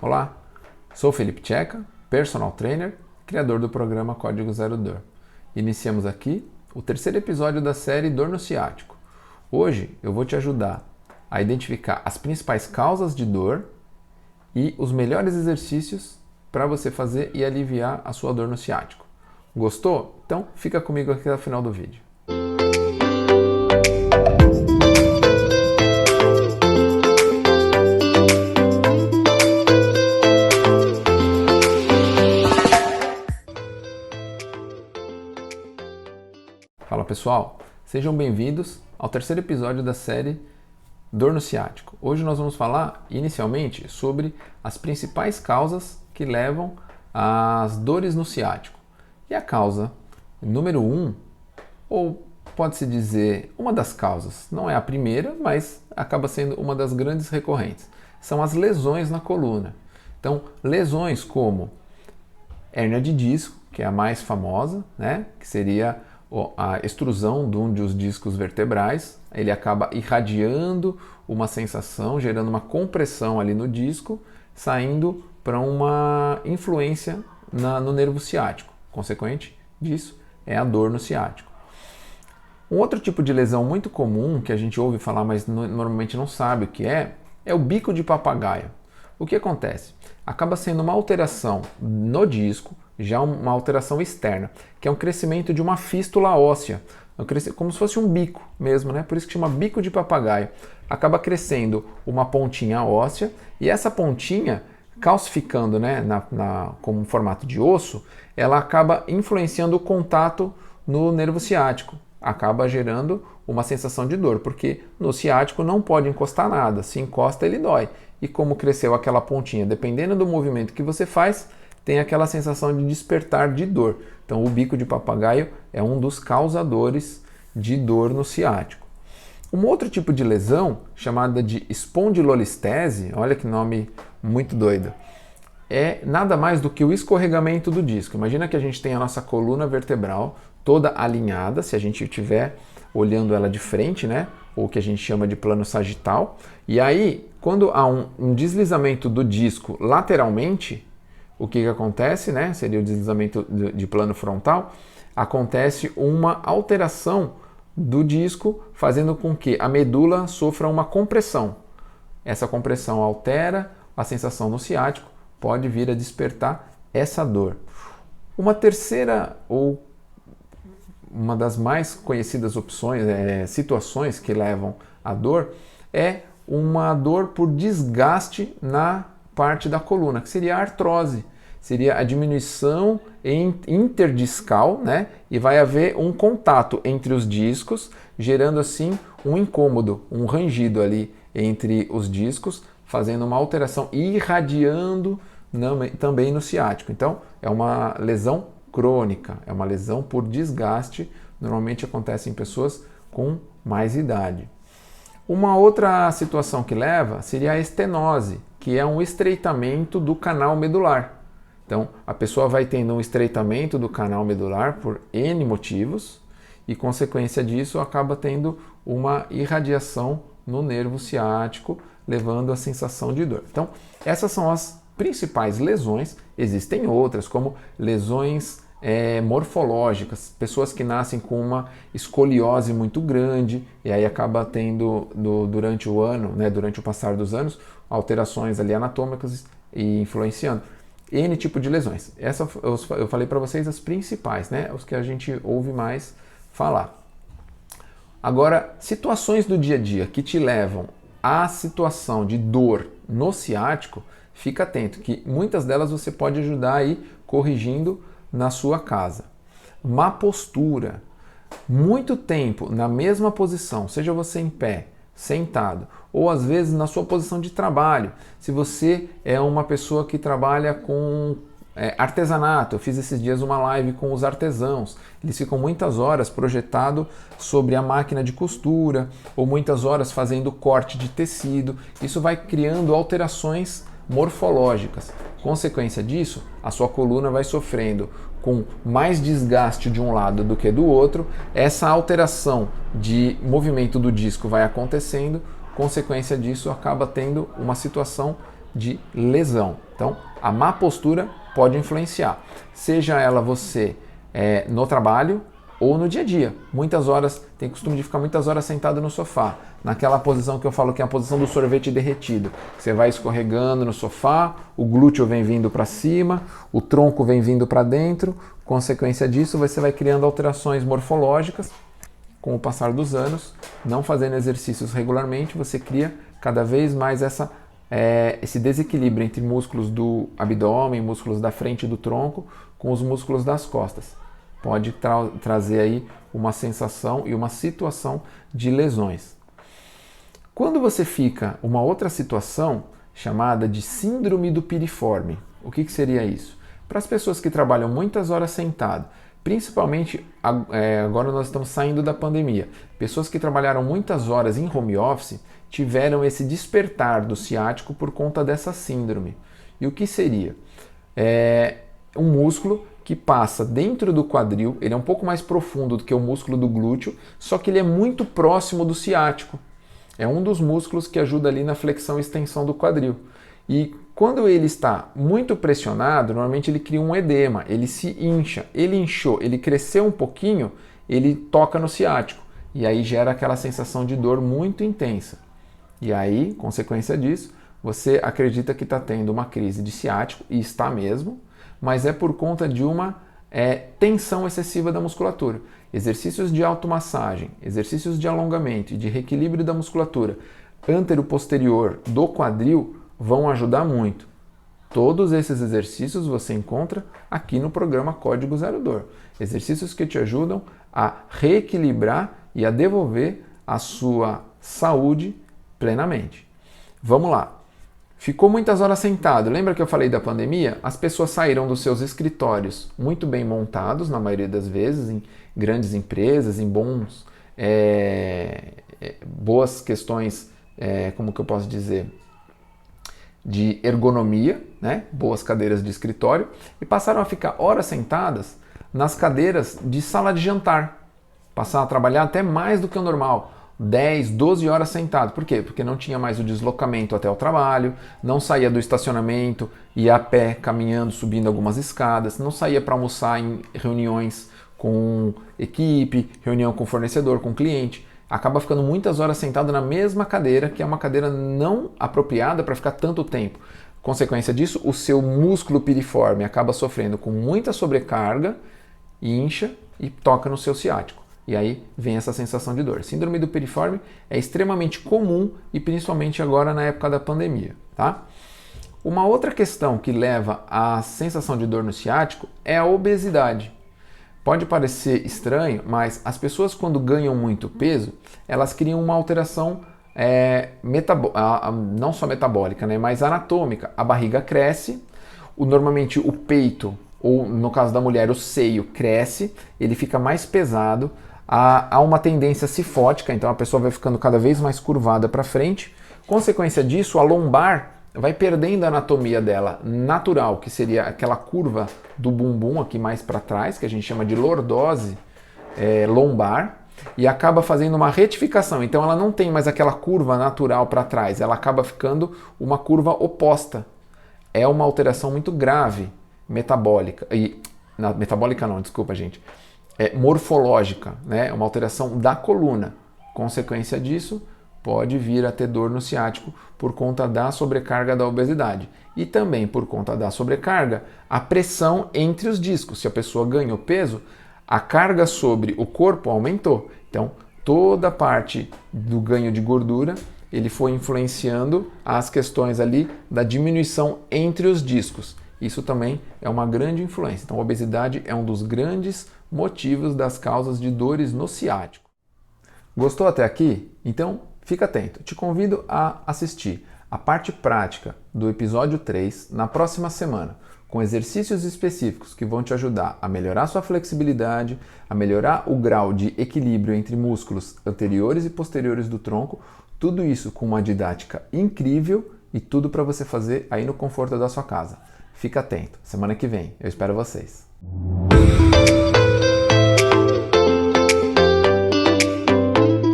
Olá, sou Felipe Tcheca, personal trainer, criador do programa Código Zero Dor. Iniciamos aqui o terceiro episódio da série Dor no Ciático. Hoje eu vou te ajudar a identificar as principais causas de dor e os melhores exercícios para você fazer e aliviar a sua dor no ciático. Gostou? Então fica comigo aqui até o final do vídeo. Fala pessoal, sejam bem-vindos ao terceiro episódio da série Dor no Ciático. Hoje nós vamos falar inicialmente sobre as principais causas que levam às dores no ciático. E a causa número 1, ou pode-se dizer uma das causas, não é a primeira, mas acaba sendo uma das grandes recorrentes, são as lesões na coluna. Então, lesões como hérnia de disco, que é a mais famosa, né? Que seria a extrusão de um dos discos vertebrais, ele acaba irradiando uma sensação, gerando uma compressão ali no disco, saindo para uma influência no nervo ciático. Consequente disso é a dor no ciático. Um outro tipo de lesão muito comum, que a gente ouve falar, mas normalmente não sabe o que é o bico de papagaio. O que acontece? Acaba sendo uma alteração no disco, já uma alteração externa, que é um crescimento de uma fístula óssea, como se fosse um bico mesmo, né? Por isso que chama bico de papagaio. Acaba crescendo uma pontinha óssea e essa pontinha, calcificando, né, como um formato de osso, ela acaba influenciando o contato no nervo ciático, acaba gerando uma sensação de dor, porque no ciático não pode encostar nada, se encosta ele dói. E como cresceu aquela pontinha, dependendo do movimento que você faz, tem aquela sensação de despertar de dor. Então o bico de papagaio é um dos causadores de dor no ciático. Um outro tipo de lesão, chamada de espondilolistese, olha que nome muito doido, é nada mais do que o escorregamento do disco. Imagina que a gente tem a nossa coluna vertebral toda alinhada, se a gente estiver olhando ela de frente, né? Ou que a gente chama de plano sagital. E aí, quando há um deslizamento do disco lateralmente, o que acontece, né? Seria o deslizamento de plano frontal, acontece uma alteração do disco, fazendo com que a medula sofra uma compressão. Essa compressão altera a sensação no ciático, pode vir a despertar essa dor. Uma terceira, ou uma das mais conhecidas opções, situações que levam à dor, é uma dor por desgaste na parte da coluna, que seria a artrose. Seria a diminuição interdiscal, né? E vai haver um contato entre os discos, gerando assim um incômodo, um rangido ali entre os discos, fazendo uma alteração e irradiando também no ciático. Então, é uma lesão crônica, é uma lesão por desgaste, normalmente acontece em pessoas com mais idade. Uma outra situação que leva seria a estenose, que é um estreitamento do canal medular. Então, a pessoa vai tendo um estreitamento do canal medular por N motivos e, consequência disso, acaba tendo uma irradiação no nervo ciático, levando a sensação de dor. Então, essas são as principais lesões. Existem outras, como lesões morfológicas, pessoas que nascem com uma escoliose muito grande e aí acaba tendo durante o ano, né, durante o passar dos anos, alterações ali anatômicas e influenciando. N tipo de lesões. Essa eu falei para vocês as principais, né, os que a gente ouve mais falar. Agora, situações do dia a dia que te levam à situação de dor no ciático, fica atento que muitas delas você pode ajudar aí corrigindo na sua casa. Má postura, muito tempo na mesma posição, seja você em pé, sentado, ou às vezes na sua posição de trabalho. Se você é uma pessoa que trabalha com artesanato, eu fiz esses dias uma live com os artesãos, eles ficam muitas horas projetados sobre a máquina de costura, ou muitas horas fazendo corte de tecido. Isso vai criando alterações morfológicas. Consequência disso, a sua coluna vai sofrendo com mais desgaste de um lado do que do outro, essa alteração de movimento do disco vai acontecendo, consequência disso acaba tendo uma situação de lesão. Então, a má postura pode influenciar, seja ela você no trabalho ou no dia a dia. Muitas horas, tem costume de ficar muitas horas sentado no sofá, naquela posição que eu falo que é a posição do sorvete derretido. Você vai escorregando no sofá, o glúteo vem vindo para cima, o tronco vem vindo para dentro. Consequência disso, você vai criando alterações morfológicas. Com o passar dos anos, não fazendo exercícios regularmente, você cria cada vez mais esse desequilíbrio entre músculos do abdômen, músculos da frente do tronco, com os músculos das costas. Pode trazer aí uma sensação e uma situação de lesões. Quando você fica uma outra situação chamada de síndrome do piriforme, o que seria isso? Para as pessoas que trabalham muitas horas sentado, principalmente agora nós estamos saindo da pandemia, pessoas que trabalharam muitas horas em home office tiveram esse despertar do ciático por conta dessa síndrome. E o que seria? Um músculo que passa dentro do quadril, ele é um pouco mais profundo do que o músculo do glúteo, só que ele é muito próximo do ciático. É um dos músculos que ajuda ali na flexão e extensão do quadril. E quando ele está muito pressionado, normalmente ele cria um edema, ele se incha. Ele inchou, ele cresceu um pouquinho, ele toca no ciático. E aí gera aquela sensação de dor muito intensa. E aí, consequência disso, você acredita que está tendo uma crise de ciático, e está mesmo, mas é por conta de uma tensão excessiva da musculatura. Exercícios de automassagem, exercícios de alongamento e de reequilíbrio da musculatura antero-posterior do quadril vão ajudar muito. Todos esses exercícios você encontra aqui no programa Código Zero Dor. Exercícios que te ajudam a reequilibrar e a devolver a sua saúde plenamente. Vamos lá. Ficou muitas horas sentado. Lembra que eu falei da pandemia? As pessoas saíram dos seus escritórios muito bem montados, na maioria das vezes, em grandes empresas, em boas questões, como que eu posso dizer, de ergonomia, né? Boas cadeiras de escritório, e passaram a ficar horas sentadas nas cadeiras de sala de jantar. Passaram a trabalhar até mais do que o normal. 10, 12 horas sentado. Por quê? Porque não tinha mais o deslocamento até o trabalho, não saía do estacionamento, ia a pé, caminhando, subindo algumas escadas, não saía para almoçar em reuniões com equipe, reunião com fornecedor, com cliente. Acaba ficando muitas horas sentado na mesma cadeira, que é uma cadeira não apropriada para ficar tanto tempo. Consequência disso, o seu músculo piriforme acaba sofrendo com muita sobrecarga, incha e toca no seu ciático. E aí vem essa sensação de dor. Síndrome do piriforme é extremamente comum e principalmente agora na época da pandemia, tá? Uma outra questão que leva à sensação de dor no ciático é a obesidade. Pode parecer estranho, mas as pessoas quando ganham muito peso, elas criam uma alteração não só metabólica, né, mas anatômica. A barriga cresce, normalmente o peito, ou no caso da mulher, o seio cresce, ele fica mais pesado, há uma tendência cifótica, então a pessoa vai ficando cada vez mais curvada para frente. Consequência disso, a lombar vai perdendo a anatomia dela natural, que seria aquela curva do bumbum aqui mais para trás, que a gente chama de lordose lombar, e acaba fazendo uma retificação. Então ela não tem mais aquela curva natural para trás, ela acaba ficando uma curva oposta. É uma alteração muito grave metabólica, metabólica não, desculpa gente, morfológica, né? Uma alteração da coluna. Consequência disso, pode vir a ter dor no ciático por conta da sobrecarga da obesidade. E também por conta da sobrecarga, a pressão entre os discos. Se a pessoa ganhou peso, a carga sobre o corpo aumentou. Então, toda a parte do ganho de gordura, ele foi influenciando as questões ali da diminuição entre os discos. Isso também é uma grande influência. Então, a obesidade é um dos grandes motivos das causas de dores no ciático. Gostou até aqui? Então, fica atento. Te convido a assistir a parte prática do episódio 3 na próxima semana, com exercícios específicos que vão te ajudar a melhorar sua flexibilidade, a melhorar o grau de equilíbrio entre músculos anteriores e posteriores do tronco, tudo isso com uma didática incrível e tudo para você fazer aí no conforto da sua casa. Fica atento, semana que vem eu espero vocês.